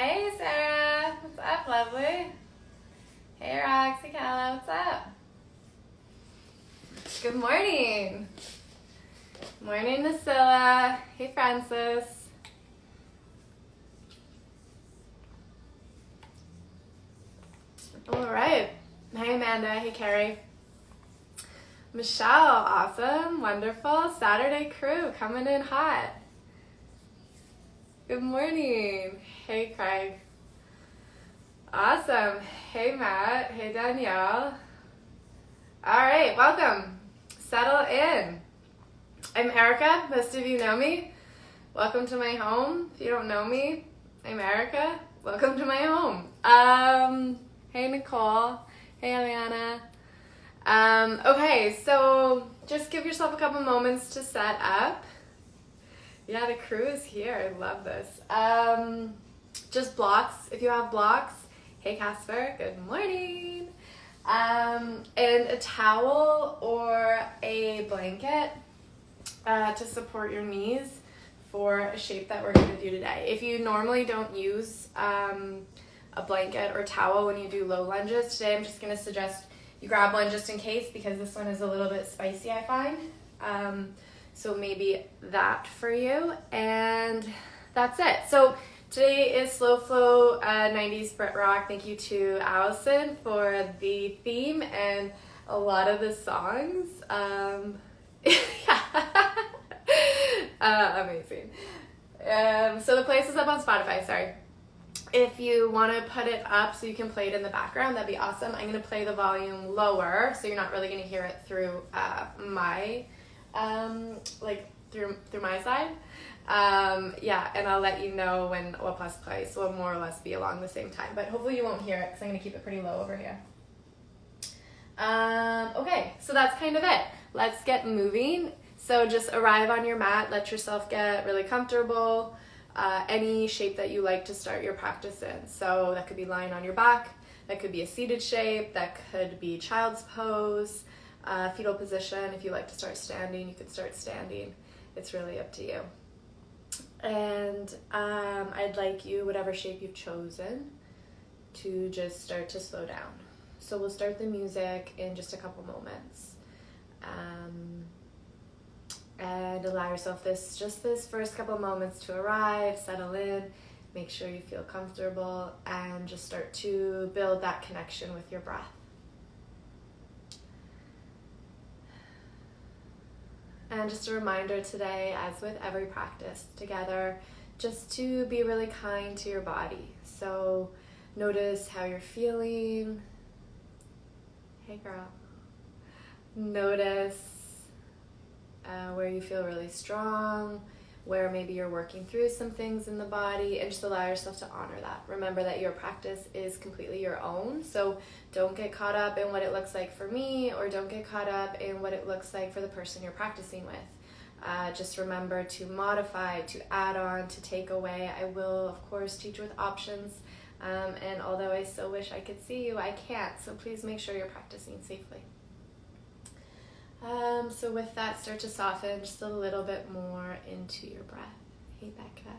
Hey Sarah, what's up, lovely? Hey Roxy Calla, what's up? Good morning. Morning, Nasilla. Hey Francis. All right. Hey Amanda. Hey Carrie. Michelle, awesome, wonderful. Saturday crew coming in hot. Good morning. Hey Craig. Awesome. Hey Matt. Hey Danielle. All right, welcome. Settle in. I'm Erica. Most of you know me. Welcome to my home. If you don't know me, I'm Erica. Welcome to my home. Hey Nicole. Hey Eliana. Okay, so just give yourself a couple moments to set up. Yeah, the crew is here. I love this. Just blocks. If you have blocks, hey Casper, good morning. And a towel or a blanket to support your knees for a shape that we're going to do today. If you normally don't use a blanket or towel when you do low lunges, today I'm just going to suggest you grab one just in case, because this one is a little bit spicy, I find. So maybe that for you, and that's it. So today is Slow Flow 90s Brit Rock. Thank you to Allison for the theme and a lot of the songs. Amazing. So the playlist is up on Spotify, sorry. If you want to put it up so you can play it in the background, that'd be awesome. I'm going to play the volume lower, so you're not really going to hear it through my, through my side. And I'll let you know when we'll press play, so it'll more or less be along the same time. But hopefully you won't hear it, because I'm going to keep it pretty low over here. Okay, so that's kind of it. Let's get moving. So just arrive on your mat, let yourself get really comfortable. Any shape that you like to start your practice in. So that could be lying on your back, that could be a seated shape, that could be child's pose, fetal position. If you like to start standing, you could start standing. It's really up to you. And I'd like you, whatever shape you've chosen, to just start to slow down. So we'll start the music in just a couple moments. And allow yourself this first couple moments to arrive, settle in, make sure you feel comfortable, and just start to build that connection with your breath. And just a reminder today, as with every practice together, just to be really kind to your body. So notice how you're feeling. Hey girl. Notice where you feel really strong, where maybe you're working through some things in the body, and just allow yourself to honor that. Remember that your practice is completely your own, so don't get caught up in what it looks like for me, or don't get caught up in what it looks like for the person you're practicing with. Just remember to modify, to add on, to take away. I will, of course, teach with options, and although I so wish I could see you, I can't, so please make sure you're practicing safely. So with that, start to soften just a little bit more into your breath. Hey, Becca.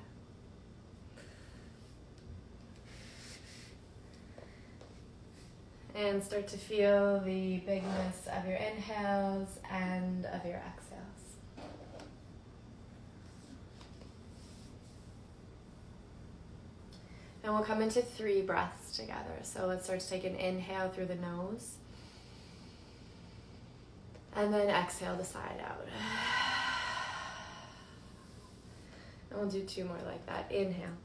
And start to feel the bigness of your inhales and of your exhales. And we'll come into 3 breaths together. So let's start to take an inhale through the nose. And then exhale the side out. And we'll do 2 more like that. Inhale.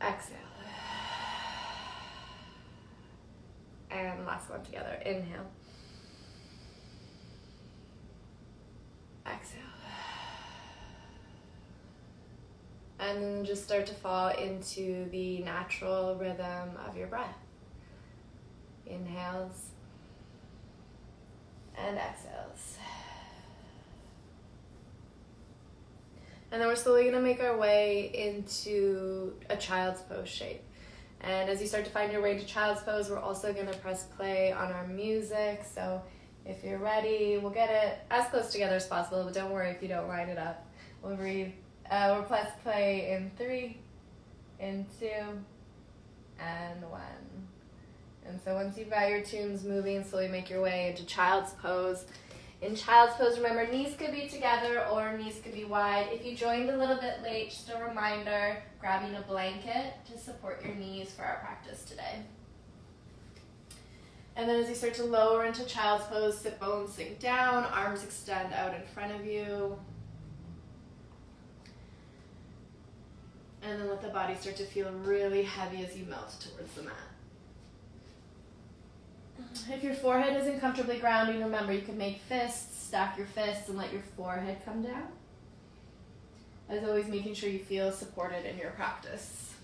Exhale. And last one together. Inhale. Exhale. And then just start to fall into the natural rhythm of your breath. Inhales. And exhales. And then we're slowly going to make our way into a child's pose shape. And as you start to find your way to child's pose, we're also going to press play on our music. So if you're ready, we'll get it as close together as possible, but don't worry if you don't line it up. We'll read Let's play in 3, in 2, and 1. And so once you've got your tunes moving, slowly make your way into child's pose. In child's pose, remember, knees could be together or knees could be wide. If you joined a little bit late, just a reminder, grabbing a blanket to support your knees for our practice today. And then as you start to lower into child's pose, sit bones sink down, arms extend out in front of you. And then let the body start to feel really heavy as you melt towards the mat. If your forehead isn't comfortably grounding, remember you can make fists, stack your fists, and let your forehead come down. As always, making sure you feel supported in your practice.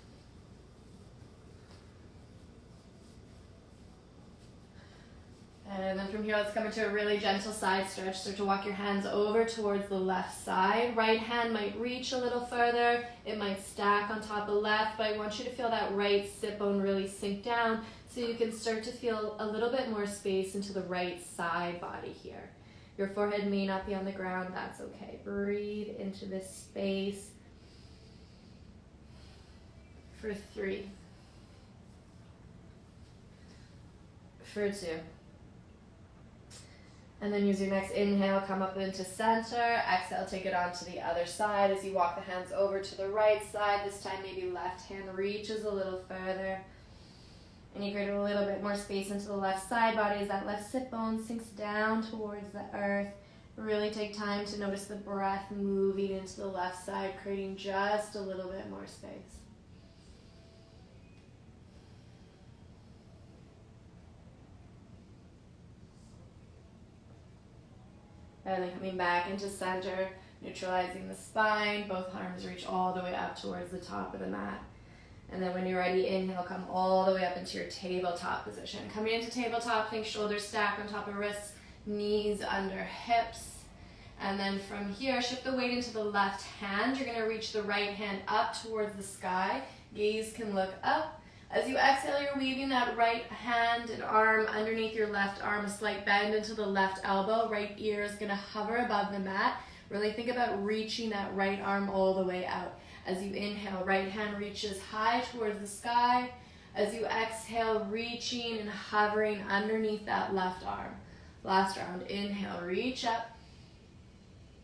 And then from here, let's come into a really gentle side stretch. Start to walk your hands over towards the left side. Right hand might reach a little further. It might stack on top of left, but I want you to feel that right sit bone really sink down so you can start to feel a little bit more space into the right side body here. Your forehead may not be on the ground. That's okay. Breathe into this space for 3, for 2. And then use your next inhale, come up into center. Exhale, take it on to the other side as you walk the hands over to the right side. This time maybe left hand reaches a little further. And you create a little bit more space into the left side body as that left sit bone sinks down towards the earth. Really take time to notice the breath moving into the left side, creating just a little bit more space. And then coming back into center, neutralizing the spine. Both arms reach all the way up towards the top of the mat. And then when you're ready, inhale, come all the way up into your tabletop position. Coming into tabletop, think shoulders stacked on top of wrists, knees under hips. And then from here, shift the weight into the left hand. You're going to reach the right hand up towards the sky. Gaze can look up. As you exhale, you're weaving that right hand and arm underneath your left arm, a slight bend into the left elbow. Right ear is going to hover above the mat. Really think about reaching that right arm all the way out. As you inhale, right hand reaches high towards the sky. As you exhale, reaching and hovering underneath that left arm. Last round, inhale, reach up.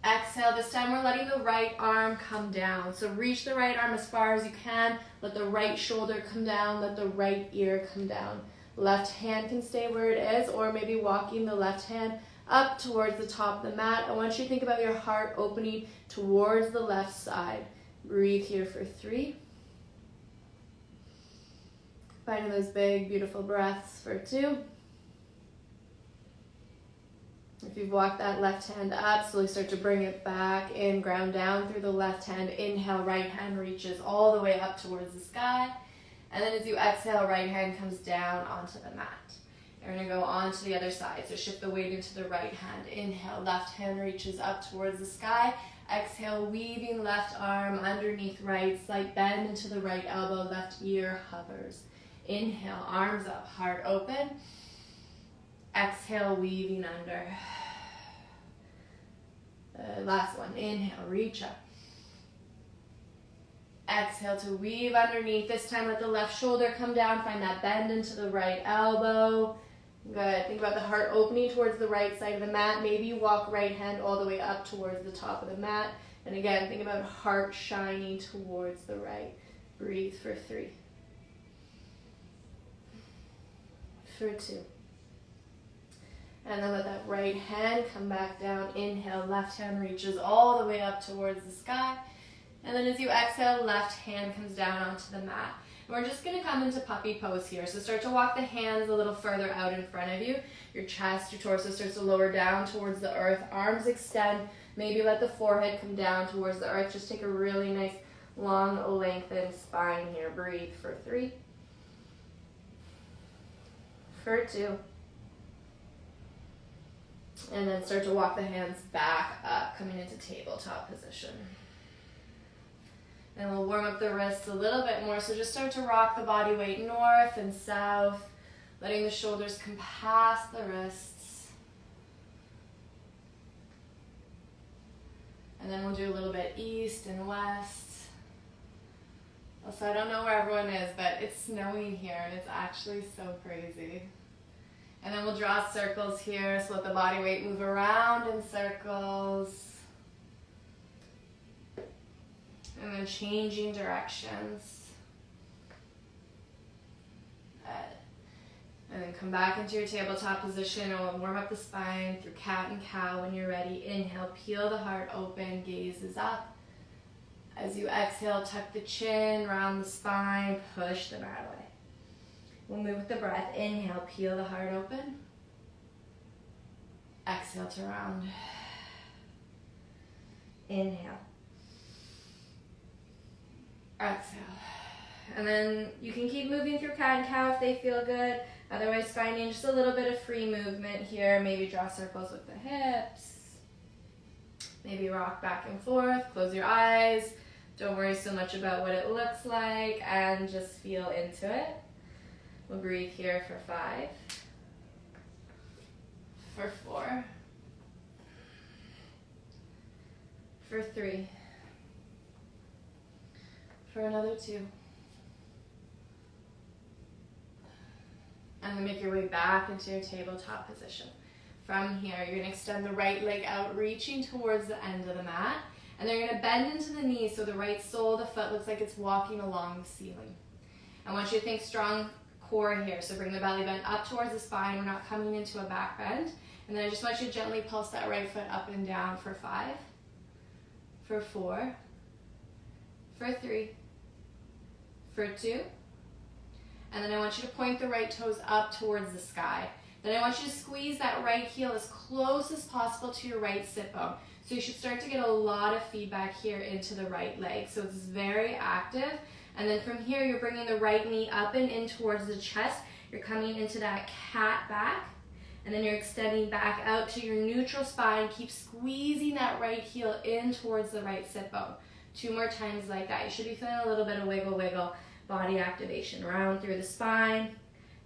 Exhale, this time we're letting the right arm come down. So reach the right arm as far as you can. Let the right shoulder come down. Let the right ear come down. Left hand can stay where it is, or maybe walking the left hand up towards the top of the mat. I want you to think about your heart opening towards the left side. Breathe here for 3. Finding those big, beautiful breaths for 2. If you've walked that left hand up, slowly start to bring it back in, ground down through the left hand. Inhale, right hand reaches all the way up towards the sky. And then as you exhale, right hand comes down onto the mat. You're going to go on to the other side. So shift the weight into the right hand. Inhale, left hand reaches up towards the sky. Exhale, weaving left arm underneath right, slight bend into the right elbow, left ear hovers. Inhale, arms up, heart open. Exhale, weaving under. Last one, inhale, reach up. Exhale to weave underneath. This time let the left shoulder come down, find that bend into the right elbow. Good. Think about the heart opening towards the right side of the mat. Maybe you walk right hand all the way up towards the top of the mat. And again, think about heart shining towards the right. Breathe for 3. For 2. And then let that right hand come back down. Inhale, left hand reaches all the way up towards the sky. And then as you exhale, left hand comes down onto the mat. And we're just going to come into puppy pose here. So start to walk the hands a little further out in front of you. Your chest, your torso starts to lower down towards the earth. Arms extend. Maybe let the forehead come down towards the earth. Just take a really nice, long, lengthened spine here. Breathe for 3. For 2. And then start to walk the hands back up, coming into tabletop position. And we'll warm up the wrists a little bit more. So just start to rock the body weight north and south, letting the shoulders come past the wrists. And then we'll do a little bit east and west. Also, I don't know where everyone is, but it's snowing here and it's actually so crazy. And then we'll draw circles here, so let the body weight move around in circles. And then changing directions. And then come back into your tabletop position, and we'll warm up the spine through cat and cow. When you're ready, inhale, peel the heart open, gaze is up. As you exhale, tuck the chin, round the spine, push the mat away. We'll move with the breath. Inhale, peel the heart open. Exhale to round. Inhale. Exhale. And then you can keep moving through cat and cow if they feel good. Otherwise, finding just a little bit of free movement here. Maybe draw circles with the hips. Maybe rock back and forth. Close your eyes. Don't worry so much about what it looks like, and just feel into it. We'll breathe here for 5. For 4. For 3. For another 2. And then make your way back into your tabletop position. From here, you're going to extend the right leg out, reaching towards the end of the mat. And then you're going to bend into the knees so the right sole of the foot looks like it's walking along the ceiling. I want you to think strong core here. So bring the belly button up towards the spine. We're not coming into a back bend. And then I just want you to gently pulse that right foot up and down for 5. For 4. For 3. For 2. And then I want you to point the right toes up towards the sky. Then I want you to squeeze that right heel as close as possible to your right sit bone. So you should start to get a lot of feedback here into the right leg. So it's very active. And then from here, you're bringing the right knee up and in towards the chest. You're coming into that cat back. And then you're extending back out to your neutral spine. Keep squeezing that right heel in towards the right sit bone. 2 more times like that. You should be feeling a little bit of wiggle, wiggle. Body activation. Round through the spine.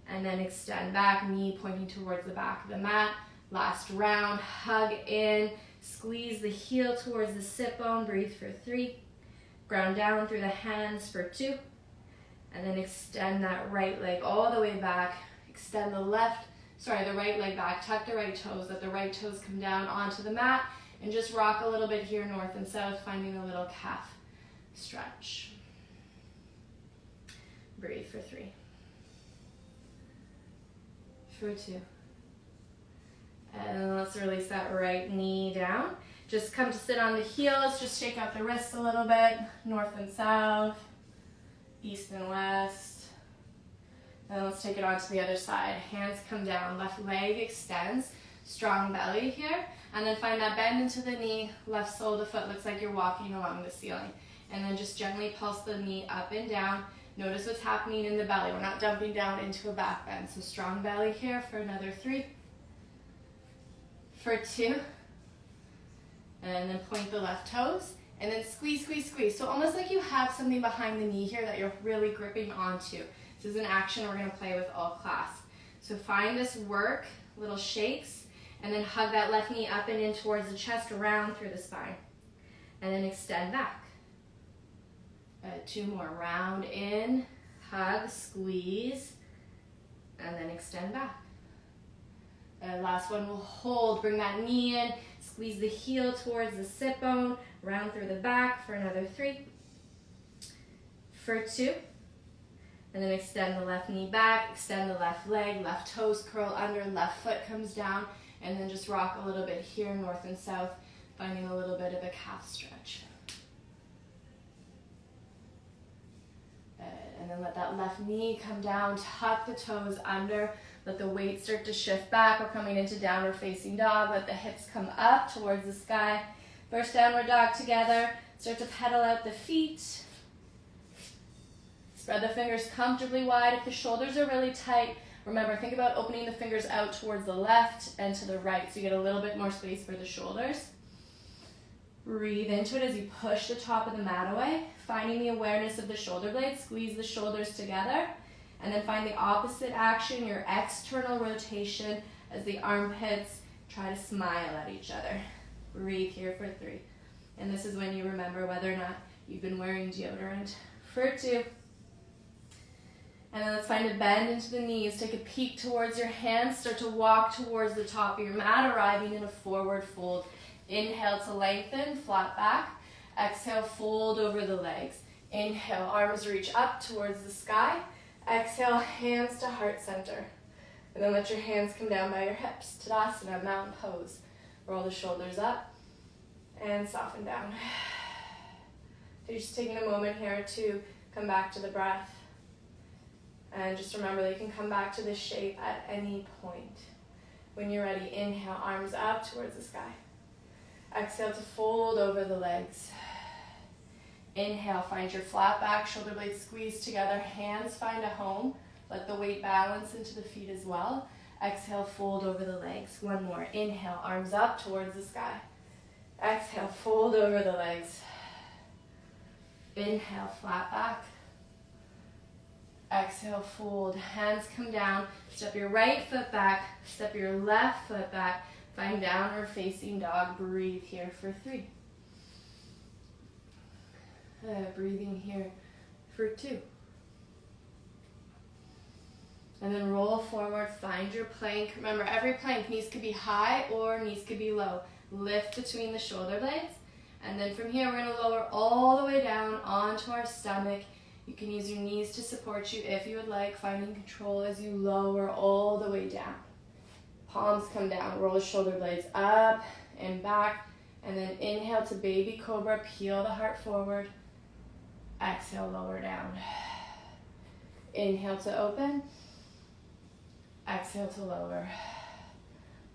And then extend back, knee pointing towards the back of the mat. Last round, hug in, squeeze the heel towards the sit bone, breathe for 3. Ground down through the hands for 2. And then extend that right leg all the way back. Extend the right leg back, tuck the right toes, let the right toes come down onto the mat, and just rock a little bit here north and south, finding a little calf stretch. Breathe for 3. For 2. And let's release that right knee down. Just come to sit on the heels. Just shake out the wrists a little bit. North and south. East and west. And let's take it on to the other side. Hands come down. Left leg extends. Strong belly here. And then find that bend into the knee. Left sole of the foot looks like you're walking along the ceiling. And then just gently pulse the knee up and down. Notice what's happening in the belly. We're not dumping down into a back bend. So strong belly here for another 3. For 2. And then point the left toes. And then squeeze, squeeze, squeeze. So almost like you have something behind the knee here that you're really gripping onto. This is an action we're going to play with all class. So find this work, little shakes, and then hug that left knee up and in towards the chest, round through the spine. And then extend back. 2 more. Round in, hug, squeeze, and then extend back. Last one, we'll hold. Bring that knee in, squeeze the heel towards the sit bone, round through the back for another 3. For 2. And then extend the left knee back, extend the left leg, left toes curl under, left foot comes down, and then just rock a little bit here, north and south, finding a little bit of a calf stretch. And then let that left knee come down, tuck the toes under, let the weight start to shift back. We're coming into downward facing dog. Let the hips come up towards the sky. First downward dog together. Start to pedal out the feet. Spread the fingers comfortably wide. If the shoulders are really tight, remember, think about opening the fingers out towards the left and to the right so you get a little bit more space for the shoulders. Breathe into it as you push the top of the mat away, finding the awareness of the shoulder blades. Squeeze the shoulders together, and then find the opposite action, your external rotation, as the armpits try to smile at each other. Breathe here for 3. And this is when you remember whether or not you've been wearing deodorant. For 2. And then let's find a bend into the knees. Take a peek towards your hands. Start to walk towards the top of your mat, arriving in a forward fold. Inhale to lengthen, flat back. Exhale, fold over the legs. Inhale, arms reach up towards the sky. Exhale, hands to heart center. And then let your hands come down by your hips. Tadasana, mountain pose. Roll the shoulders up and soften down. So you're just taking a moment here to come back to the breath. And just remember that you can come back to this shape at any point. When you're ready, inhale, arms up towards the sky. Exhale to fold over the legs. Inhale, find your flat back, shoulder blades squeeze together, hands find a home. Let the weight balance into the feet as well. Exhale, fold over the legs. One more. Inhale, arms up towards the sky. Exhale, fold over the legs. Inhale, flat back. Exhale, fold. Hands come down. Step your right foot back. Step your left foot back. Find downward facing dog. Breathe here for 3. Breathing here for 2. And then roll forward, find your plank. Remember, every plank, knees could be high or knees could be low. Lift between the shoulder blades. And then from here, we're going to lower all the way down onto our stomach. You can use your knees to support you if you would like, finding control as you lower all the way down. Palms come down, roll the shoulder blades up and back. And then inhale to baby cobra, peel the heart forward. Exhale, lower down. Inhale to open. Exhale to lower.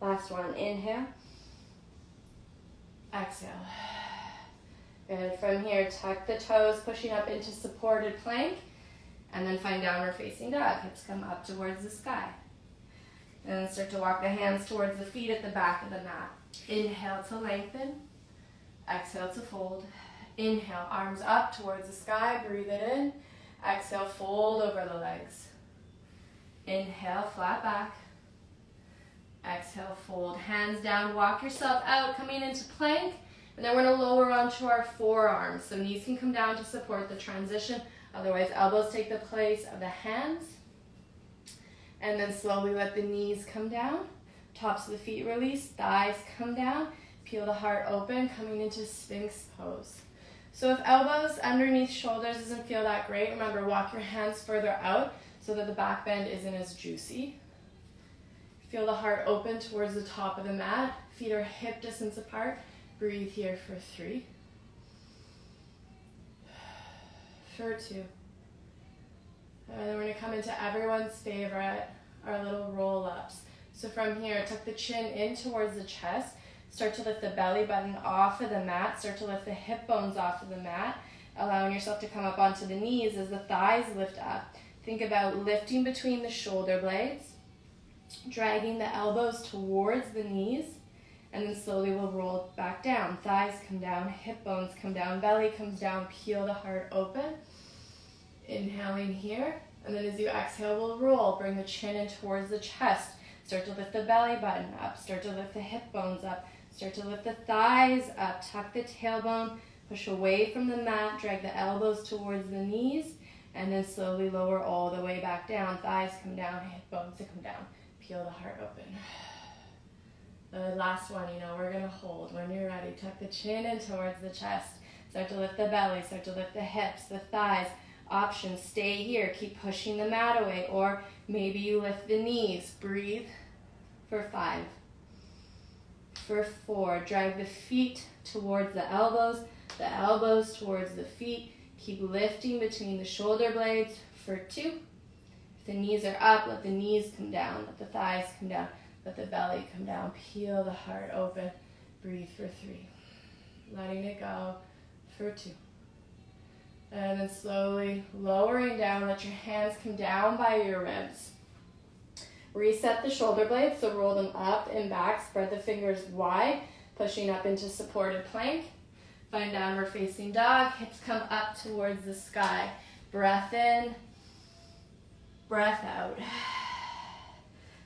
Last one, inhale. Exhale. Good. From here, tuck the toes, pushing up into supported plank. And then find downward facing dog. Hips come up towards the sky. And then start to walk the hands towards the feet at the back of the mat. Inhale to lengthen. Exhale to fold. Inhale, arms up towards the sky, breathe it in. Exhale, fold over the legs. Inhale, flat back. Exhale, fold. Hands down, walk yourself out, coming into plank. And then we're going to lower onto our forearms. So knees can come down to support the transition. Otherwise, elbows take the place of the hands. And then slowly let the knees come down. Tops of the feet release, thighs come down. Peel the heart open, coming into Sphinx pose. So if elbows underneath shoulders doesn't feel that great, remember, walk your hands further out so that the back bend isn't as juicy. Feel the heart open towards the top of the mat. Feet are hip distance apart. Breathe here for 3. For 2. And then we're going to come into everyone's favorite, our little roll-ups. So from here, tuck the chin in towards the chest. Start to lift the belly button off of the mat. Start to lift the hip bones off of the mat, allowing yourself to come up onto the knees as the thighs lift up. Think about lifting between the shoulder blades, dragging the elbows towards the knees, and then slowly we'll roll back down. Thighs come down, hip bones come down, belly comes down, peel the heart open. Inhaling here, and then as you exhale, we'll roll. Bring the chin in towards the chest. Start to lift the belly button up. Start to lift the hip bones up. Start to lift the thighs up. Tuck the tailbone. Push away from the mat. Drag the elbows towards the knees. And then slowly lower all the way back down. Thighs come down. Hip bones come down. Peel the heart open. The last one, we're going to hold. When you're ready, tuck the chin in towards the chest. Start to lift the belly. Start to lift the hips, the thighs. Option, stay here. Keep pushing the mat away. Or maybe you lift the knees. Breathe for 5. For 4, drag the feet towards the elbows towards the feet. Keep lifting between the shoulder blades. For 2, if the knees are up, let the knees come down. Let the thighs come down. Let the belly come down. Peel the heart open. Breathe for 3. Letting it go for 2. And then slowly lowering down. Let your hands come down by your ribs. Reset the shoulder blades, so roll them up and back. Spread the fingers wide, pushing up into supported plank. Find downward facing dog. Hips come up towards the sky. Breath in, breath out.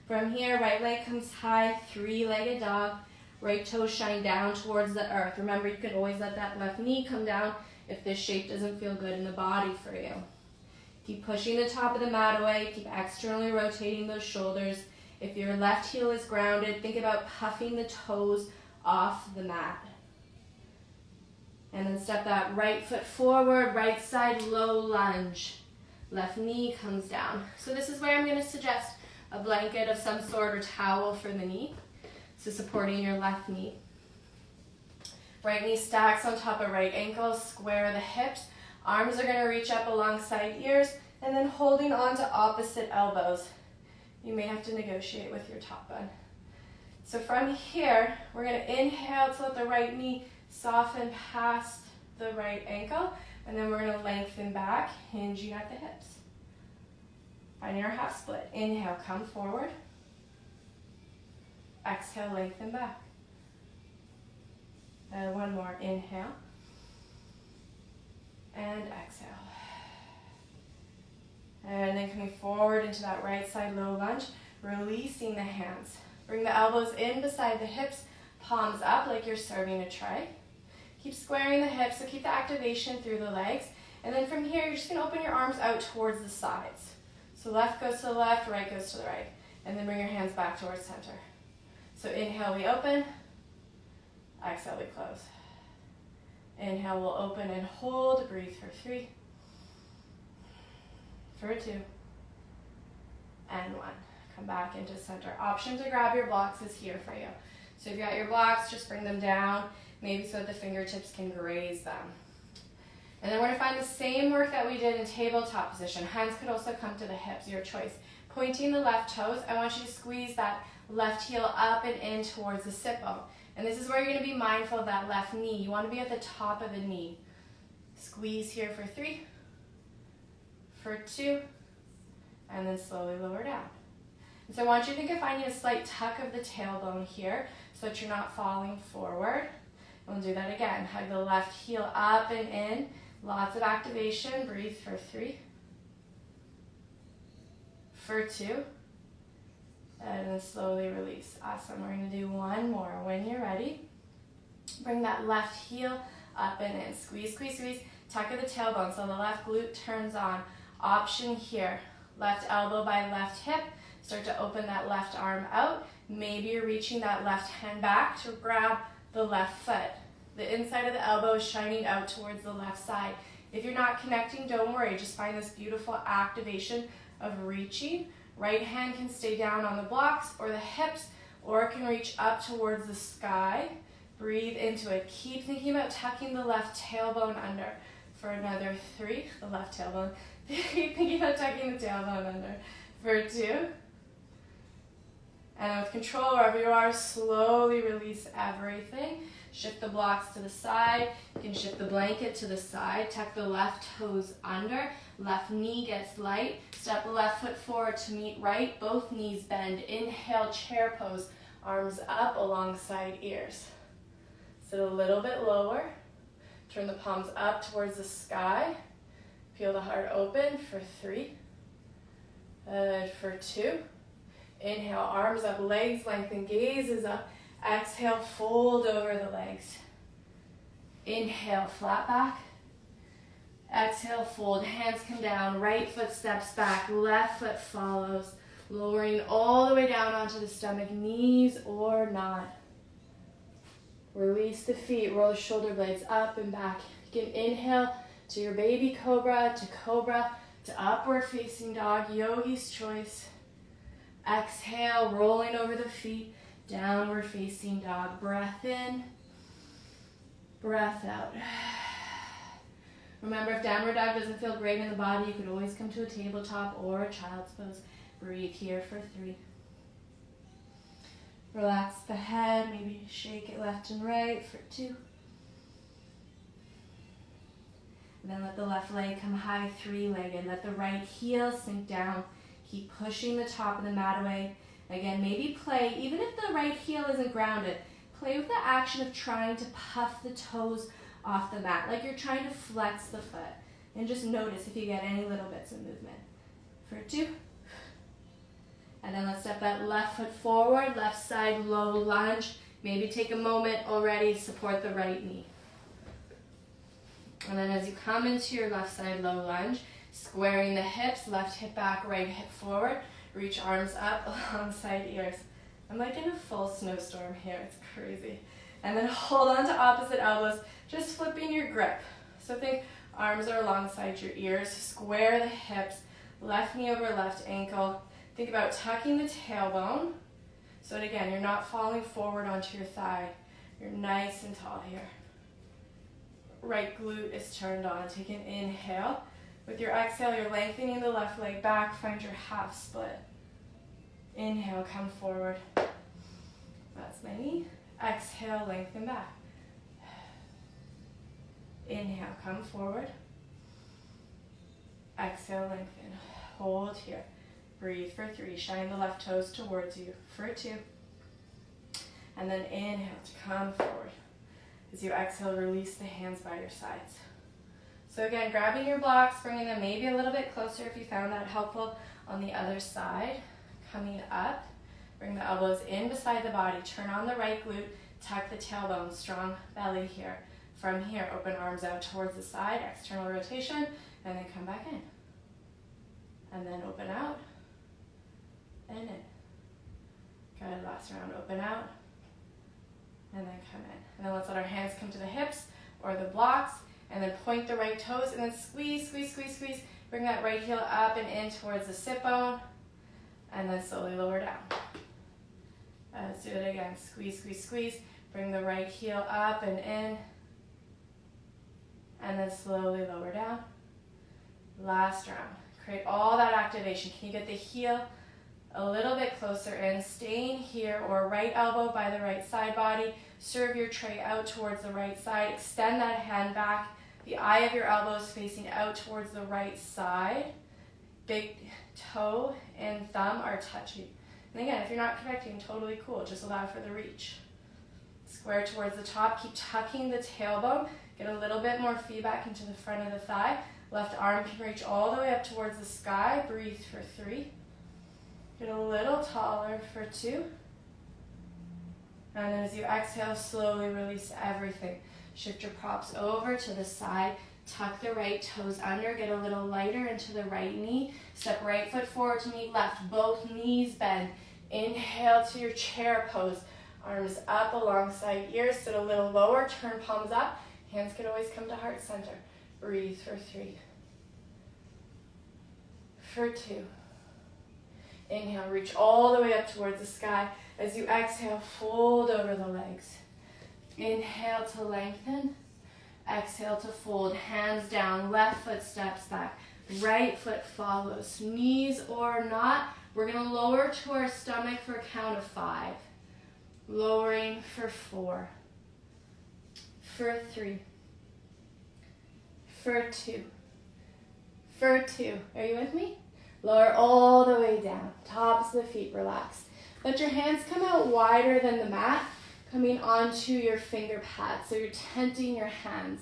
From here, right leg comes high, 3-legged dog. Right toes shine down towards the earth. Remember, you can always let that left knee come down if this shape doesn't feel good in the body for you. Keep pushing the top of the mat away. Keep externally rotating those shoulders. If your left heel is grounded, think about puffing the toes off the mat. And then step that right foot forward, right side low lunge. Left knee comes down. So this is where I'm going to suggest a blanket of some sort or towel for the knee. So supporting your left knee. Right knee stacks on top of right ankle, square the hips. Arms are going to reach up alongside ears, and then holding on to opposite elbows. You may have to negotiate with your top bun. So from here, we're going to inhale to let the right knee soften past the right ankle, and then we're going to lengthen back, hinging at the hips. Find your half split. Inhale, come forward. Exhale, lengthen back. And one more. Inhale. And exhale. And then coming forward into that right side low lunge, releasing the hands. Bring the elbows in beside the hips, palms up like you're serving a tray. Keep squaring the hips, so keep the activation through the legs. And then from here, you're just going to open your arms out towards the sides. So left goes to the left, right goes to the right. And then bring your hands back towards center. So inhale, we open. Exhale, we close. Inhale, we'll open and hold. Breathe for 3, for 2, and 1. Come back into center. Option to grab your blocks is here for you. So if you got your blocks, just bring them down, maybe so that the fingertips can graze them. And then we're going to find the same work that we did in tabletop position. Hands could also come to the hips, your choice. Pointing the left toes, I want you to squeeze that left heel up and in towards the sit bone. And this is where you're going to be mindful of that left knee. You want to be at the top of the knee. Squeeze here for 3, for 2, and then slowly lower down. And so I want you to think of finding a slight tuck of the tailbone here so that you're not falling forward. And we'll do that again. Hug the left heel up and in. Lots of activation. Breathe for 3, for 2, and then slowly release. Awesome. We're going to do one more. When you're ready, bring that left heel up and in. Squeeze, squeeze, squeeze. Tuck of the tailbone so the left glute turns on. Option here. Left elbow by left hip. Start to open that left arm out. Maybe you're reaching that left hand back to grab the left foot. The inside of the elbow is shining out towards the left side. If you're not connecting, don't worry. Just find this beautiful activation of reaching. Right hand can stay down on the blocks or the hips, or it can reach up towards the sky. Breathe into it. Keep thinking about tucking the left tailbone under. For another 3, the left tailbone. Keep thinking about tucking the tailbone under. For 2. And with control, wherever you are, slowly release everything. Shift the blocks to the side. You can shift the blanket to the side. Tuck the left toes under. Left knee gets light. Step the left foot forward to meet right. Both knees bend. Inhale, chair pose. Arms up alongside ears. Sit a little bit lower. Turn the palms up towards the sky. Feel the heart open for 3. For 2. Inhale, arms up, legs lengthen, gaze is up. Exhale, fold over the legs. Inhale, flat back. Exhale, fold, hands come down, right foot steps back, left foot follows, lowering all the way down onto the stomach, knees or not. Release the feet, roll the shoulder blades up and back. You can inhale to your baby cobra, to upward facing dog, yogi's choice. Exhale, rolling over the feet, downward facing dog. Breath in, breath out. Remember, if downward dog doesn't feel great in the body, you could always come to a tabletop or a child's pose. Breathe here for 3. Relax the head, maybe shake it left and right for 2. And then let the left leg come high, 3-legged. Let the right heel sink down. Keep pushing the top of the mat away. Again, maybe play, even if the right heel isn't grounded, play with the action of trying to puff the toes off the mat, like you're trying to flex the foot. And just notice if you get any little bits of movement. For 2. And then let's step that left foot forward, left side low lunge. Maybe take a moment already, support the right knee. And then as you come into your left side low lunge, squaring the hips, left hip back, right hip forward, reach arms up alongside ears. I'm like in a full snowstorm here, it's crazy. And then hold on to opposite elbows, just flipping your grip. So think arms are alongside your ears, square the hips, left knee over left ankle. Think about tucking the tailbone, so that again, you're not falling forward onto your thigh. You're nice and tall here. Right glute is turned on. Take an inhale. With your exhale, you're lengthening the left leg back. Find your half split. Inhale, come forward. That's my knee. Exhale, lengthen back. Inhale, come forward. Exhale, lengthen. Hold here. Breathe for 3. Shine the left toes towards you for 2. And then inhale to come forward. As you exhale, release the hands by your sides. So again, grabbing your blocks, bringing them maybe a little bit closer if you found that helpful on the other side. Coming up, bring the elbows in beside the body. Turn on the right glute, tuck the tailbone, strong belly here. From here, open arms out towards the side, external rotation, and then come back in. And then open out, and in. Good, last round, open out, and then come in. And then let's let our hands come to the hips or the blocks, and then point the right toes, and then squeeze, squeeze, squeeze, squeeze. Bring that right heel up and in towards the sit bone, and then slowly lower down. Let's do it again. Squeeze, squeeze, squeeze. Bring the right heel up and in, and then slowly lower down. Last round. Create all that activation. Can you get the heel a little bit closer in? Staying here, or right elbow by the right side body. Serve your tray out towards the right side. Extend that hand back. The eye of your elbow is facing out towards the right side. Big toe and thumb are touching. And again, if you're not connecting, totally cool. Just allow for the reach. Square towards the top. Keep tucking the tailbone. Get a little bit more feedback into the front of the thigh. Left arm can reach all the way up towards the sky. Breathe for 3. Get a little taller for 2. And then as you exhale, slowly release everything. Shift your props over to the side. Tuck the right toes under. Get a little lighter into the right knee. Step right foot forward to meet left. Both knees bend. Inhale to your chair pose. Arms up alongside ears. Sit a little lower. Turn palms up. Hands can always come to heart center. Breathe for 3. For 2. Inhale, reach all the way up towards the sky. As you exhale, fold over the legs. Inhale to lengthen. Exhale to fold. Hands down, left foot steps back. Right foot follows. Knees or not, we're going to lower to our stomach for a count of 5. Lowering for 4. For 3. For 2. For 2. Are you with me? Lower all the way down. Tops of the feet relaxed. Let your hands come out wider than the mat, coming onto your finger pads. So you're tenting your hands.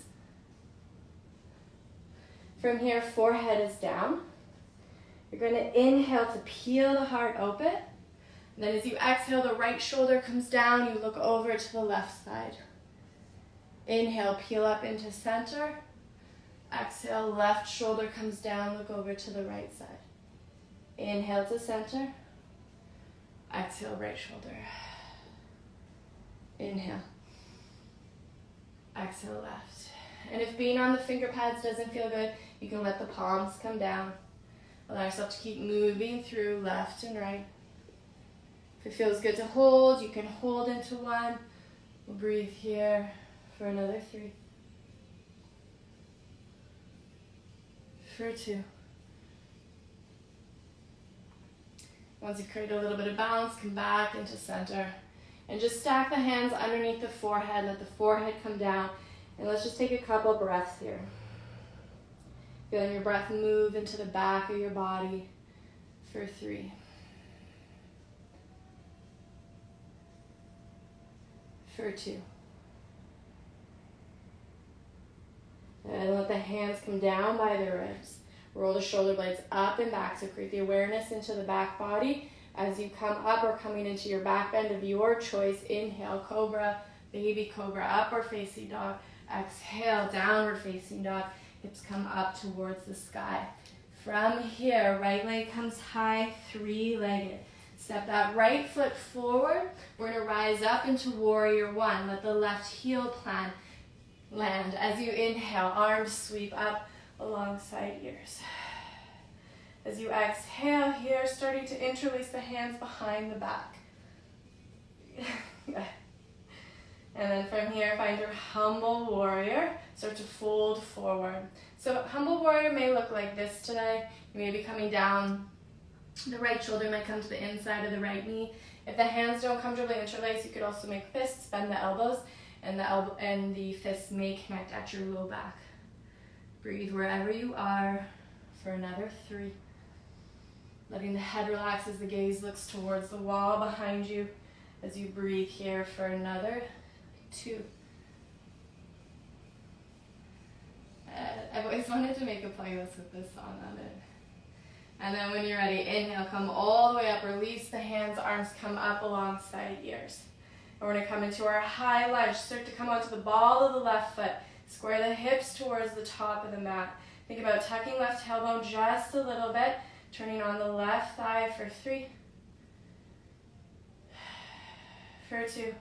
From here, forehead is down. You're going to inhale to peel the heart open. And then as you exhale, the right shoulder comes down. You look over to the left side. Inhale, peel up into center. Exhale, left shoulder comes down. Look over to the right side. Inhale to center. Exhale, right shoulder. Inhale. Exhale, left. And if being on the finger pads doesn't feel good, you can let the palms come down. Allow yourself to keep moving through left and right. If it feels good to hold, you can hold into 1. We'll breathe here for another 3. For 2. Once you've created a little bit of balance, come back into center. And just stack the hands underneath the forehead. Let the forehead come down. And let's just take a couple breaths here. Feeling your breath move into the back of your body for 3. For 2. And let the hands come down by the ribs. Roll the shoulder blades up and back, so create the awareness into the back body. As you come up or coming into your back bend of your choice, inhale, cobra, baby cobra, upward facing dog. Exhale, downward facing dog. Hips come up towards the sky. From here, right leg comes high, three-legged. Step that right foot forward. We're going to rise up into warrior one. Let the left heel land. As you inhale, arms sweep up alongside ears. As you exhale here, starting to interlace the hands behind the back. And then from here, find your humble warrior. Start to fold forward. So humble warrior may look like this today. You may be coming down. The right shoulder might come to the inside of the right knee. If the hands don't comfortably interlace, you could also make fists, bend the elbows, and the fists may connect at your low back. Breathe wherever you are for another 3. Letting the head relax as the gaze looks towards the wall behind you as you breathe here for another 2. I've always wanted to make a playlist with this song on it. And then when you're ready, inhale, come all the way up, release the hands, arms come up alongside ears. And we're gonna come into our high lunge. Start to come onto the ball of the left foot. Square the hips towards the top of the mat. Think about tucking left tailbone just a little bit, turning on the left thigh for 3, for 2.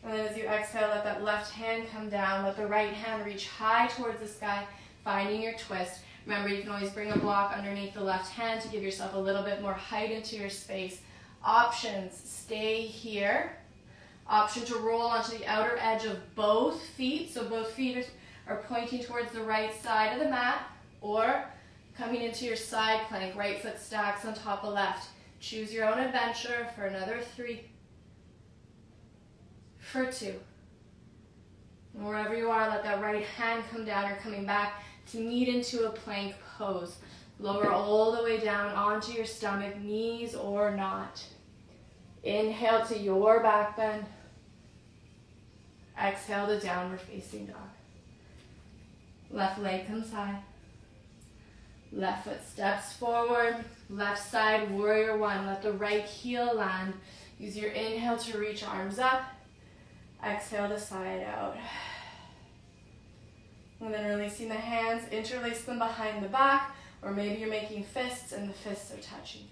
And then as you exhale, let that left hand come down. Let the right hand reach high towards the sky, finding your twist. Remember, you can always bring a block underneath the left hand to give yourself a little bit more height into your space. Options, stay here. Option to roll onto the outer edge of both feet. So both feet are pointing towards the right side of the mat, or coming into your side plank, right foot stacks on top of left. Choose your own adventure for another 3, for 2. And wherever you are, let that right hand come down. You're coming back to meet into a plank pose. Lower all the way down onto your stomach, knees or not. Inhale to your back bend. Exhale to downward facing dog. Left leg comes high. Left foot steps forward. Left side, warrior one. Let the right heel land. Use your inhale to reach arms up. Exhale to side out. And then releasing the hands, interlace them behind the back, or maybe you're making fists and the fists are touching.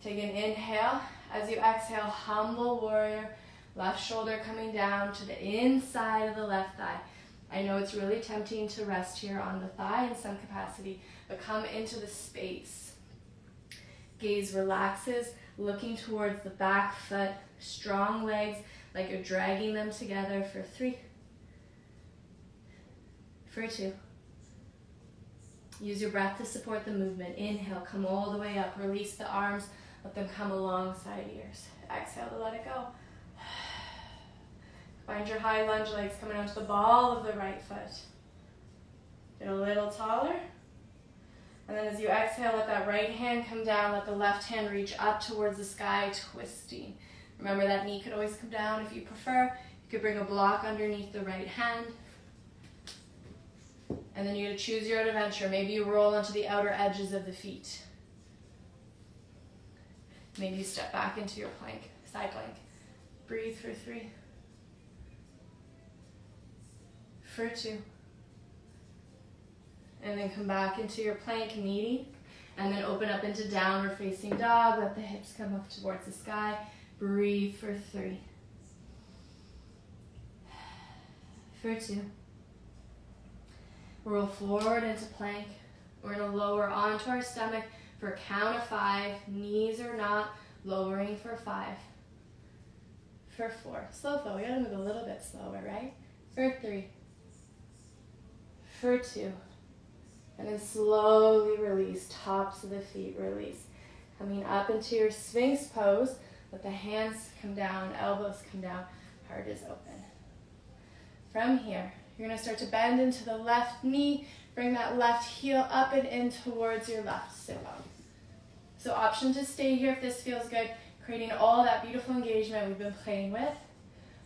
Take an inhale. As you exhale, humble warrior. Left shoulder coming down to the inside of the left thigh. I know it's really tempting to rest here on the thigh in some capacity, but come into the space. Gaze relaxes, looking towards the back foot, strong legs, like you're dragging them together for 3, for 2. Use your breath to support the movement. Inhale, come all the way up. Release the arms, let them come alongside ears. Exhale to let it go. Find your high lunge legs coming onto the ball of the right foot. Get a little taller. And then as you exhale, let that right hand come down. Let the left hand reach up towards the sky, twisting. Remember, that knee could always come down if you prefer. You could bring a block underneath the right hand. And then you're going to choose your own adventure. Maybe you roll onto the outer edges of the feet. Maybe you step back into your plank, side plank. Breathe for 3, for 2. And then come back into your plank, kneading. And then open up into downward facing dog. Let the hips come up towards the sky. Breathe for 3, for 2. Roll forward into plank. We're going to lower onto our stomach for a count of 5. Knees are not. Lowering for 5, for 4. Slow flow. We got to move a little bit slower, right? For 3, for 2. And then slowly release. Tops of the feet release. Coming up into your Sphinx pose. Let the hands come down, elbows come down, heart is open. From here, you're going to start to bend into the left knee. Bring that left heel up and in towards your left sit bone. So option to stay here if this feels good, creating all that beautiful engagement we've been playing with.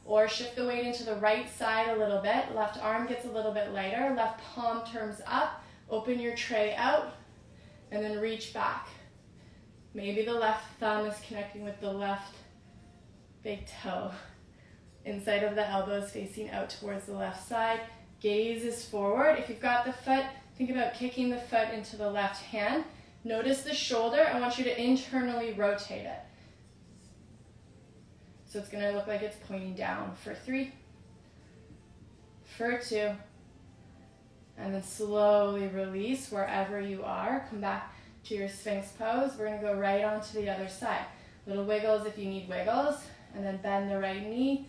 Or shift the weight into the right side a little bit. Left arm gets a little bit lighter. Left palm turns up. Open your tray out. And then reach back. Maybe the left thumb is connecting with the left big toe. Inside of the elbows facing out towards the left side. Gaze is forward. If you've got the foot, think about kicking the foot into the left hand. Notice the shoulder. I want you to internally rotate it. So it's going to look like it's pointing down for 3, for 2, and then slowly release wherever you are. Come back to your Sphinx pose. We're going to go right onto the other side. Little wiggles if you need wiggles, and then bend the right knee.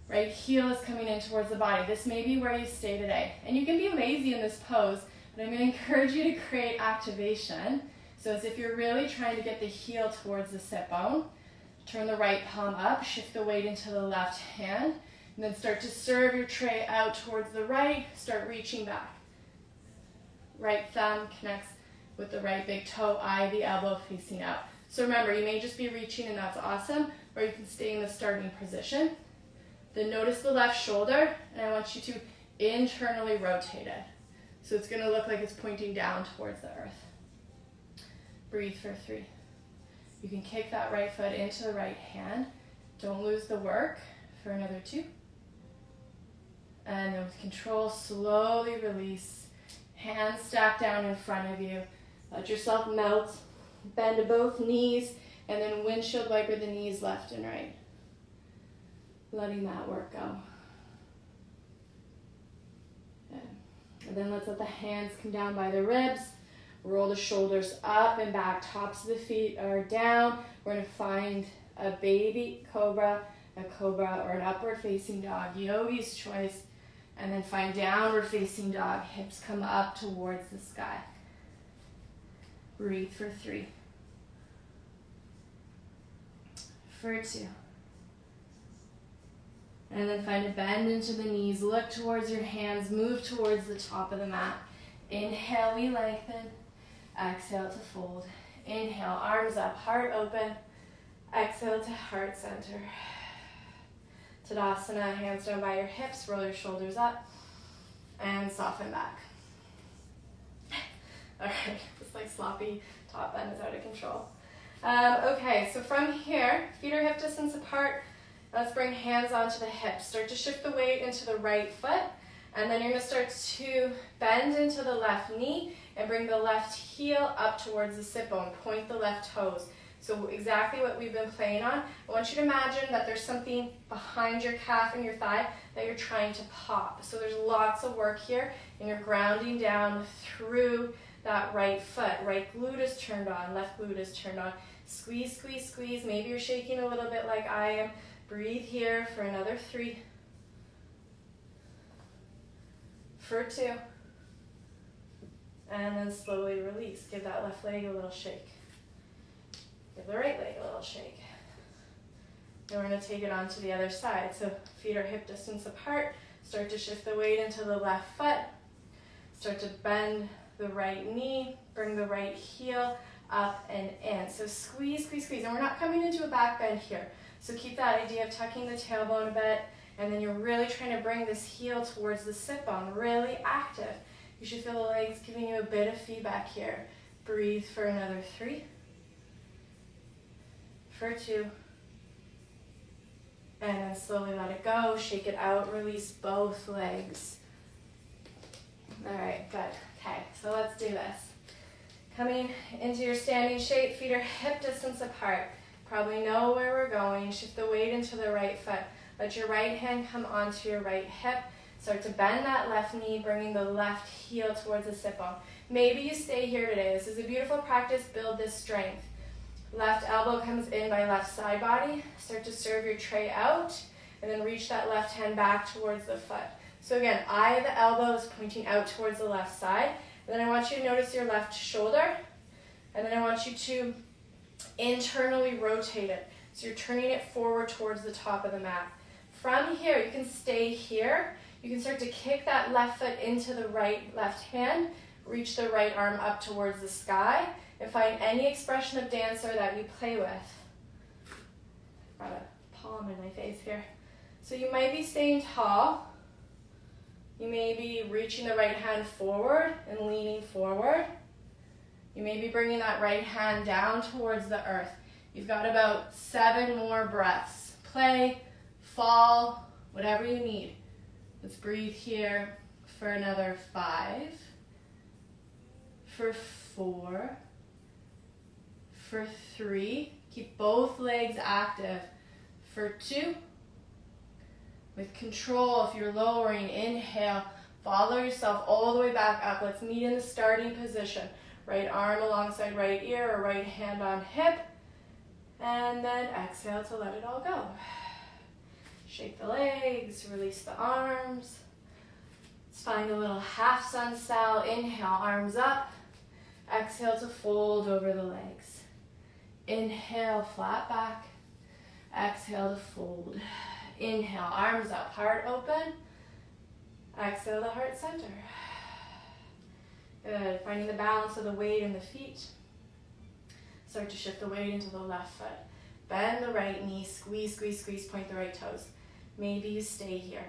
Right heel is coming in towards the body. This may be where you stay today. And you can be lazy in this pose, but I'm going to encourage you to create activation. So as if you're really trying to get the heel towards the sit bone. Turn the right palm up, shift the weight into the left hand, and then start to serve your tray out towards the right. Start reaching back. Right thumb connects with the right big toe, eye the elbow facing out. So remember, you may just be reaching and that's awesome, or you can stay in the starting position. Then notice the left shoulder, and I want you to internally rotate it. So it's going to look like it's pointing down towards the earth. Breathe for 3. You can kick that right foot into the right hand. Don't lose the work for another 2. And then with control, slowly release. Hands stacked down in front of you. Let yourself melt. Bend to both knees, and then windshield wiper the knees left and right. Letting that work go. Good. And then let's let the hands come down by the ribs. Roll the shoulders up and back. Tops of the feet are down. We're going to find a baby cobra, a cobra, or an upward facing dog. Yogi's choice. And then find downward facing dog. Hips come up towards the sky. Breathe for 3. For 2. And then find a bend into the knees. Look towards your hands. Move towards the top of the mat. Inhale, we lengthen. Exhale to fold. Inhale, arms up, heart open. Exhale to heart center. Tadasana, hands down by your hips. Roll your shoulders up. And soften back. Okay, this like sloppy top end is out of control. Okay, so from here, feet are hip distance apart. Let's bring hands onto the hips. Start to shift the weight into the right foot. And then you're going to start to bend into the left knee and bring the left heel up towards the sit bone. Point the left toes. So exactly what we've been playing on. I want you to imagine that there's something behind your calf and your thigh that you're trying to pop. So there's lots of work here, and you're grounding down through that right foot. Right glute is turned on, left glute is turned on. Squeeze, squeeze, squeeze. Maybe you're shaking a little bit like I am. Breathe here for another 3. For 2. And then slowly release. Give that left leg a little shake. Give the right leg a little shake. And we're going to take it on to the other side. So feet are hip distance apart. Start to shift the weight into the left foot. Start to bend the right knee. Bring the right heel up and in. So squeeze, squeeze, squeeze. And we're not coming into a back bend here. So keep that idea of tucking the tailbone a bit. And then you're really trying to bring this heel towards the sit bone. Really active. You should feel the legs giving you a bit of feedback here. Breathe for another 3. For 2. And then slowly let it go. Shake it out. Release both legs. All right, good. Okay, so let's do this. Coming into your standing shape, feet are hip distance apart. Probably know where we're going. Shift the weight into the right foot. Let your right hand come onto your right hip. Start to bend that left knee, bringing the left heel towards the sit bone. Maybe you stay here today. This is a beautiful practice. Build this strength. Left elbow comes in by left side body. Start to serve your tray out, and then reach that left hand back towards the foot. So again, eye of the elbow is pointing out towards the left side. And then I want you to notice your left shoulder, and then I want you to internally rotate it. So you're turning it forward towards the top of the mat. From here, you can stay here. You can start to kick that left foot into the right left hand, reach the right arm up towards the sky, and find any expression of dancer that you play with. Got a palm in my face here. So you might be staying tall. You may be reaching the right hand forward and leaning forward. You may be bringing that right hand down towards the earth. You've got about 7 more breaths. Play, fall, whatever you need. Let's breathe here for another 5, for 4, for 3. Keep both legs active. For 2. With control, if you're lowering, inhale. Follow yourself all the way back up. Let's meet in the starting position. Right arm alongside right ear or right hand on hip. And then exhale to let it all go. Shake the legs, release the arms. Let's find a little half sun style. Inhale, arms up. Exhale to fold over the legs. Inhale, flat back. Exhale to fold. Inhale, arms up, heart open. Exhale to heart center. Good. Finding the balance of the weight in the feet. Start to shift the weight into the left foot. Bend the right knee, squeeze, squeeze, squeeze, point the right toes. Maybe you stay here.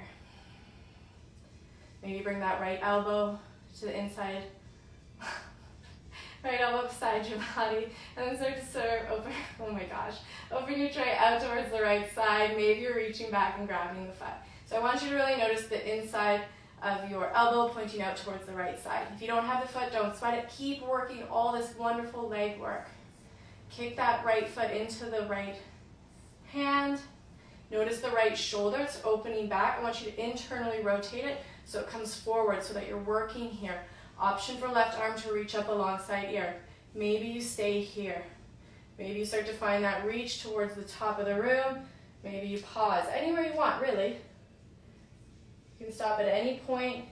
Maybe bring that right elbow to the inside. Right elbow beside your body. And then start to serve over, oh my gosh, open your tray out towards the right side. Maybe you're reaching back and grabbing the foot. So I want you to really notice the inside of your elbow pointing out towards the right side. If you don't have the foot, don't sweat it. Keep working all this wonderful leg work. Kick that right foot into the right hand. Notice the right shoulder, it's opening back. I want you to internally rotate it so it comes forward so that you're working here. Option for left arm to reach up alongside ear. Maybe you stay here. Maybe you start to find that reach towards the top of the room. Maybe you pause. Anywhere you want, really. You can stop at any point,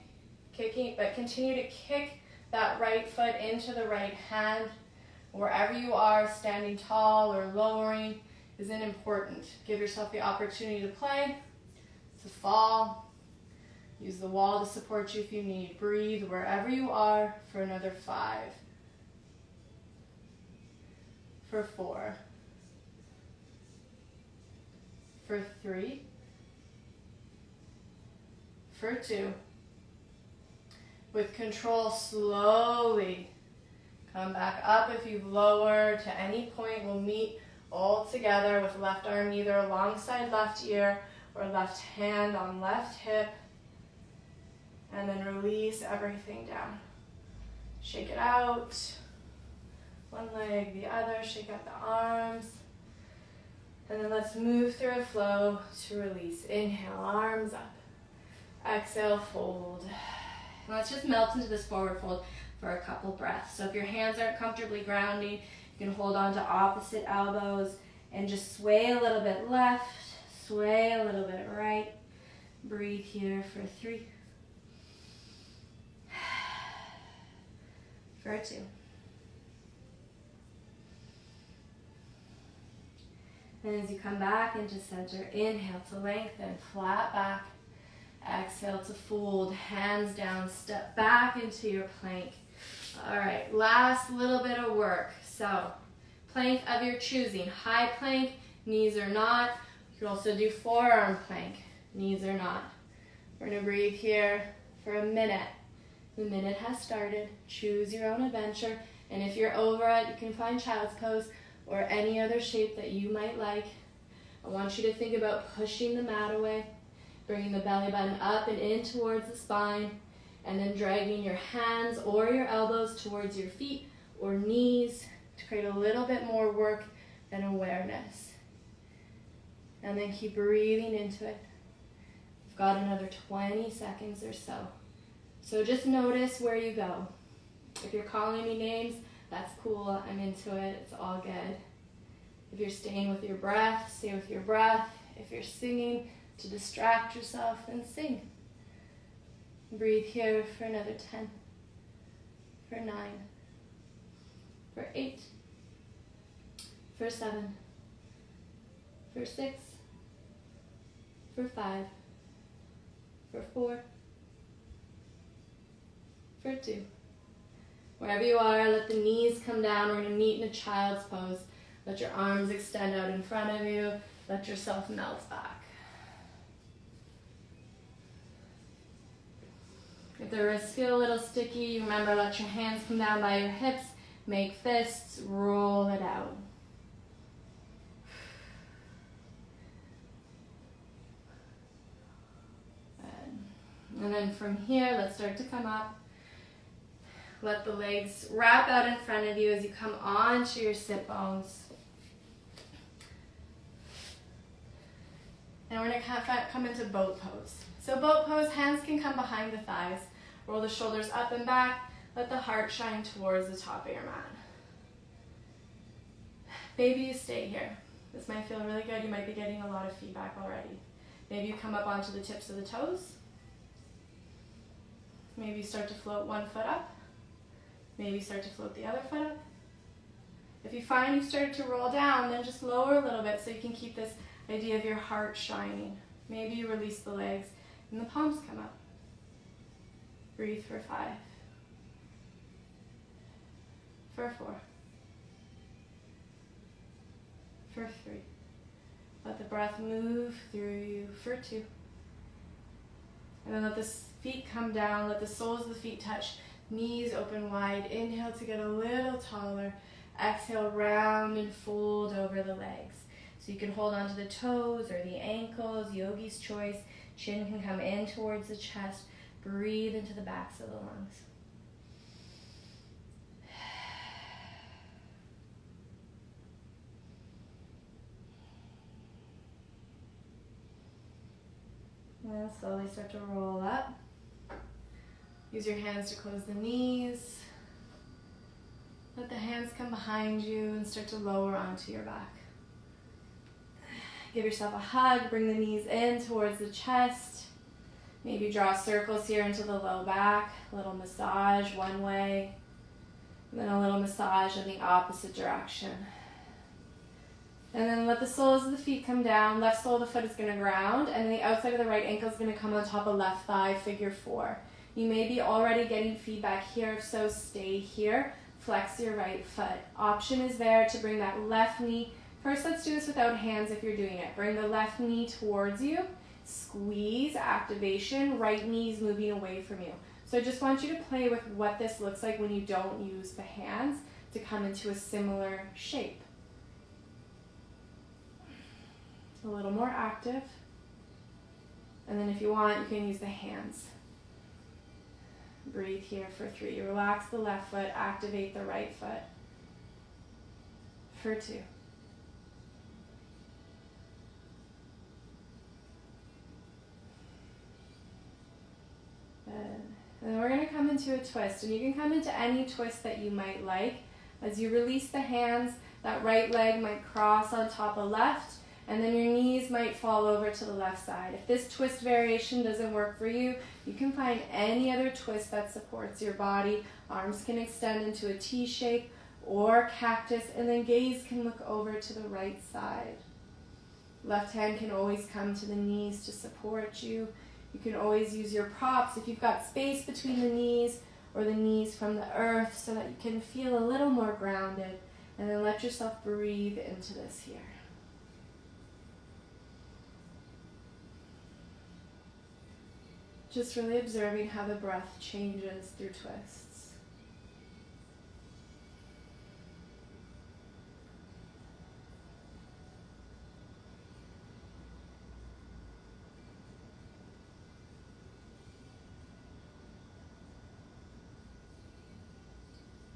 kicking, but continue to kick that right foot into the right hand. Wherever you are, standing tall or lowering isn't important. Give yourself the opportunity to play, to fall. Use the wall to support you if you need. Breathe wherever you are for another 5, for 4, for 3, for 2. With control, slowly come back up. If you've lowered to any point, we'll meet all together with left arm either alongside left ear or left hand on left hip. And then release everything down. Shake it out. One leg, the other. Shake out the arms. And then let's move through a flow to release. Inhale, arms up. Exhale, fold. And let's just melt into this forward fold for a couple breaths. So if your hands aren't comfortably grounding, you can hold on to opposite elbows and just sway a little bit left, sway a little bit right. Breathe here for 3, for 2. And as you come back into center, inhale to lengthen, flat back. Exhale to fold, hands down, step back into your plank. All right, last little bit of work. So, plank of your choosing. High plank, knees or not. You can also do forearm plank, knees or not. We're gonna breathe here for a minute. The minute has started. Choose your own adventure. And if you're over it, you can find child's pose or any other shape that you might like. I want you to think about pushing the mat away, bringing the belly button up and in towards the spine, and then dragging your hands or your elbows towards your feet or knees to create a little bit more work and awareness. And then keep breathing into it. We've got another 20 seconds or so. So just notice where you go. If you're calling me names, that's cool. I'm into it. It's all good. If you're staying with your breath, stay with your breath. If you're singing to distract yourself, then sing. Breathe here for another 10, for 9, for 8, for 7, for 6, for 5, for 4, for 2. Wherever you are, let the knees come down. We're going to meet in a child's pose. Let your arms extend out in front of you. Let yourself melt back. If the wrists feel a little sticky, remember, let your hands come down by your hips Make fists, roll it out. Good. And then from here, let's start to come up. Let the legs wrap out in front of you as you come onto your sit bones. And we're going to come into boat pose. So boat pose, hands can come behind the thighs. Roll the shoulders up and back. Let the heart shine towards the top of your mat. Maybe you stay here. This might feel really good. You might be getting a lot of feedback already. Maybe you come up onto the tips of the toes. Maybe you start to float one foot up. Maybe you start to float the other foot up. If you find you've started to roll down, then just lower a little bit so you can keep this idea of your heart shining. Maybe you release the legs and the palms come up. Breathe for 5. For 4. For 3. Let the breath move through you for 2. And then let the feet come down. Let the soles of the feet touch. Knees open wide. Inhale to get a little taller. Exhale, round and fold over the legs. So you can hold onto the toes or the ankles, yogi's choice. Chin can come in towards the chest. Breathe into the backs of the lungs. And then slowly start to roll up. Use your hands to close the knees. Let the hands come behind you and start to lower onto your back. Give yourself a hug, bring the knees in towards the chest. Maybe draw circles here into the low back. A little massage one way, and then a little massage in the opposite direction. And then let the soles of the feet come down. Left sole of the foot is going to ground, and the outside of the right ankle is going to come on top of left thigh, figure 4. You may be already getting feedback here. If so, stay here. Flex your right foot. Option is there to bring that left knee. First, let's do this without hands if you're doing it. Bring the left knee towards you. Squeeze, activation. Right knee is moving away from you. So I just want you to play with what this looks like when you don't use the hands to come into a similar shape. A little more active. And then if you want, you can use the hands. Breathe here for 3. Relax the left foot, activate the right foot. For 2. Good. And then we're going to come into a twist, and you can come into any twist that you might like. As you release the hands, that right leg might cross on top of left, and then your knees might fall over to the left side. If this twist variation doesn't work for you, you can find any other twist that supports your body. Arms can extend into a T shape or cactus, and then gaze can look over to the right side. Left hand can always come to the knees to support you. You can always use your props if you've got space between the knees, or the knees from the earth, so that you can feel a little more grounded. And then let yourself breathe into this here. Just really observing how the breath changes through twists.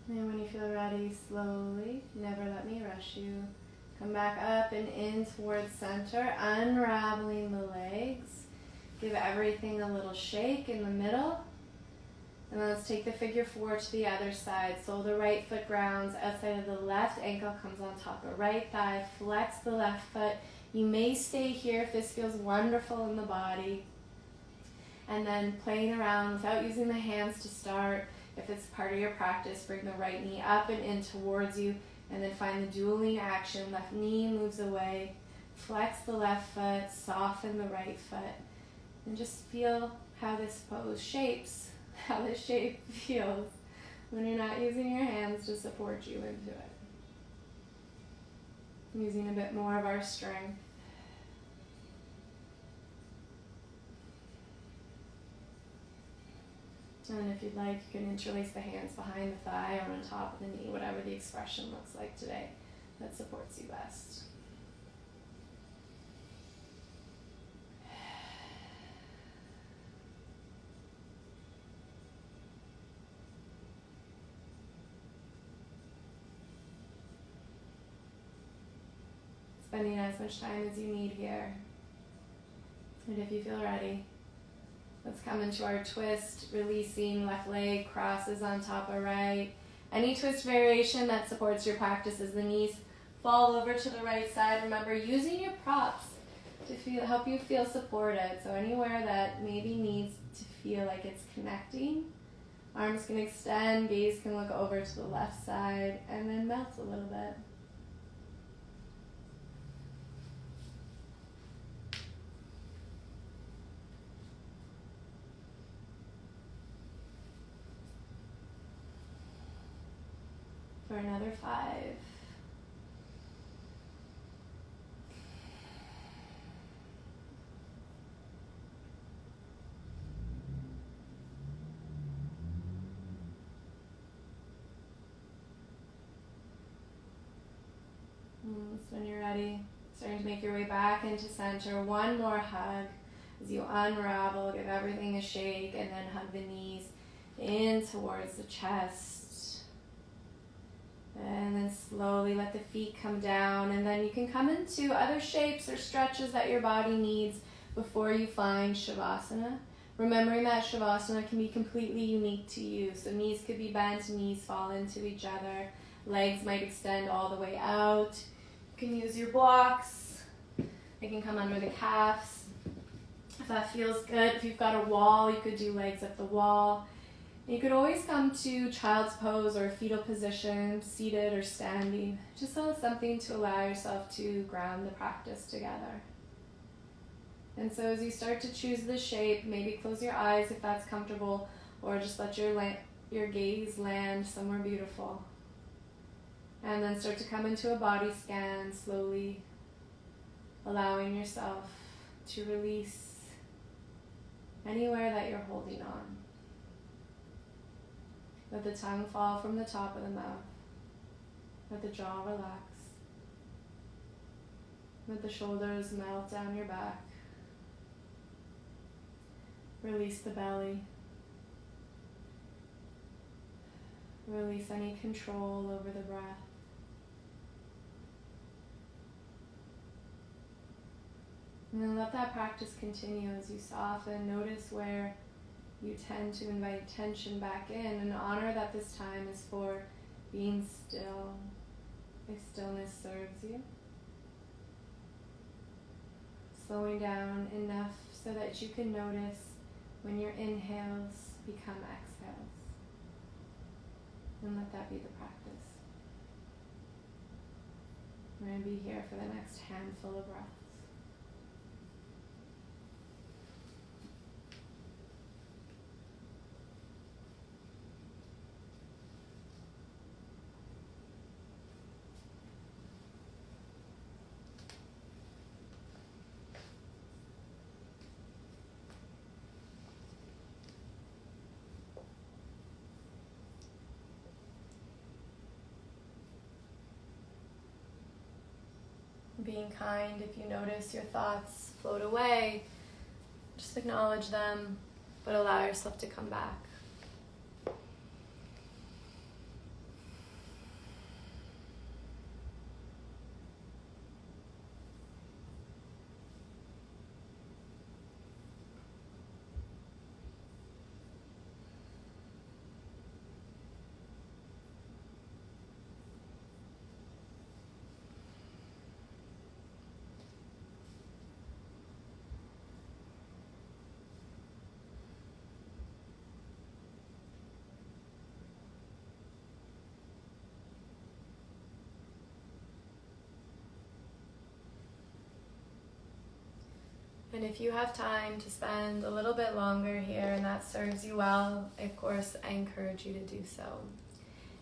And when you feel ready, slowly, never let me rush you. Come back up and in towards center, unraveling the legs. Give everything a little shake in the middle. And then let's take the figure 4 to the other side. So the right foot grounds outside of the left ankle, comes on top of right thigh. Flex the left foot. You may stay here if this feels wonderful in the body. And then playing around without using the hands to start. If it's part of your practice, bring the right knee up and in towards you. And then find the dueling action. Left knee moves away. Flex the left foot. Soften the right foot. And just feel how this pose shapes, how this shape feels when you're not using your hands to support you into it. Using a bit more of our strength. And if you'd like, you can interlace the hands behind the thigh or on top of the knee, whatever the expression looks like today that supports you best. Spending as much time as you need here. And if you feel ready, let's come into our twist, releasing left leg crosses on top of right. Any twist variation that supports your practice as the knees fall over to the right side. Remember, using your props to help you feel supported. So anywhere that maybe needs to feel like it's connecting, arms can extend, gaze can look over to the left side, and then melt a little bit. For another 5. So when you're ready, starting to make your way back into center. One more hug as you unravel, give everything a shake, and then hug the knees in towards the chest. And then slowly let the feet come down, and then you can come into other shapes or stretches that your body needs before you find Shavasana. Remembering that Shavasana can be completely unique to you. So knees could be bent, knees fall into each other. Legs might extend all the way out. You can use your blocks. They can come under the calves. If that feels good, if you've got a wall, you could do legs up the wall. You could always come to child's pose or fetal position, seated or standing. Just something to allow yourself to ground the practice together. And so as you start to choose the shape, maybe close your eyes if that's comfortable, or just let your gaze land somewhere beautiful. And then start to come into a body scan, slowly allowing yourself to release anywhere that you're holding on. Let the tongue fall from the top of the mouth. Let the jaw relax. Let the shoulders melt down your back. Release the belly. Release any control over the breath. And then let that practice continue as you soften. Notice where you tend to invite tension back in, and honor that this time is for being still, if stillness serves you. Slowing down enough so that you can notice when your inhales become exhales. And let that be the practice. We're going to be here for the next handful of breaths. Being kind, if you notice your thoughts float away, just acknowledge them, but allow yourself to come back. And if you have time to spend a little bit longer here and that serves you well, of course, I encourage you to do so.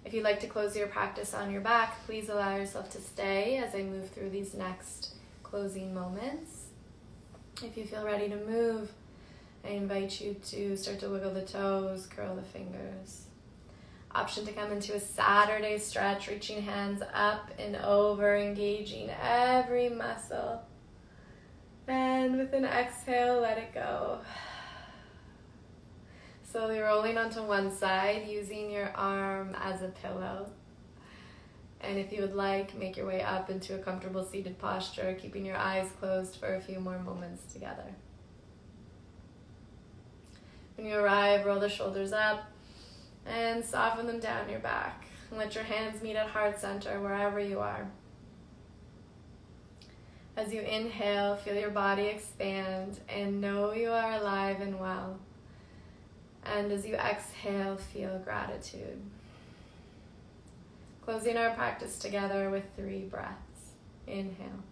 If you'd like to close your practice on your back, please allow yourself to stay as I move through these next closing moments. If you feel ready to move, I invite you to start to wiggle the toes, curl the fingers. Option to come into a Saturday stretch, reaching hands up and over, engaging every muscle. And with an exhale, let it go. Slowly rolling onto one side, using your arm as a pillow. And if you would like, make your way up into a comfortable seated posture, keeping your eyes closed for a few more moments together. When you arrive, roll the shoulders up and soften them down your back. And let your hands meet at heart center wherever you are. As you inhale, feel your body expand and know you are alive and well. And as you exhale, feel gratitude. Closing our practice together with 3 breaths. Inhale.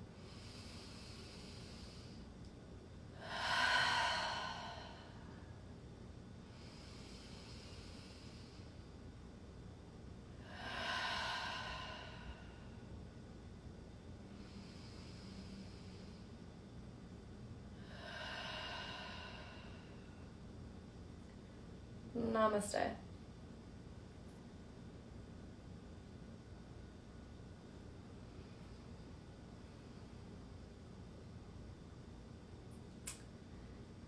Namaste.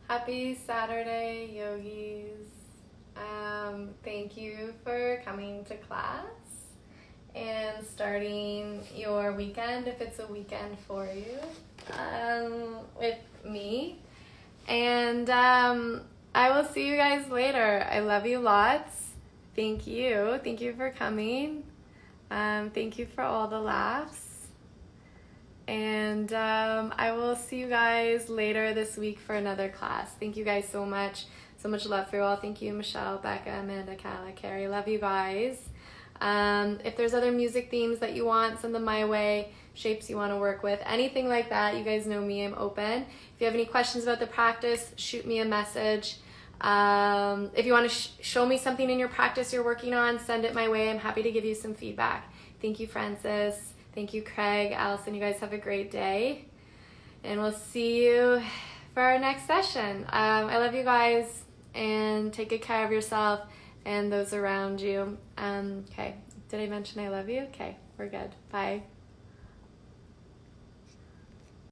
Happy Saturday, yogis. Thank you for coming to class and starting your weekend, if it's a weekend for you, with me. And I will see you guys later. I love you lots. Thank you. Thank you for coming. Thank you for all the laughs. And I will see you guys later this week for another class. Thank you guys so much. So much love for you all. Thank you, Michelle, Becca, Amanda, Kala, Carrie. Love you guys. If there's other music themes that you want, send them my way. Shapes you want to work with, anything like that. You guys know me, I'm open. If you have any questions about the practice, shoot me a message. If you want to show me something in your practice you're working on, send it my way. I'm happy to give you some feedback. Thank you, Francis. Thank you, Craig, Allison. You guys have a great day. And we'll see you for our next session. I love you guys, and take good care of yourself and those around you. Okay, did I mention I love you? Okay, we're good. Bye.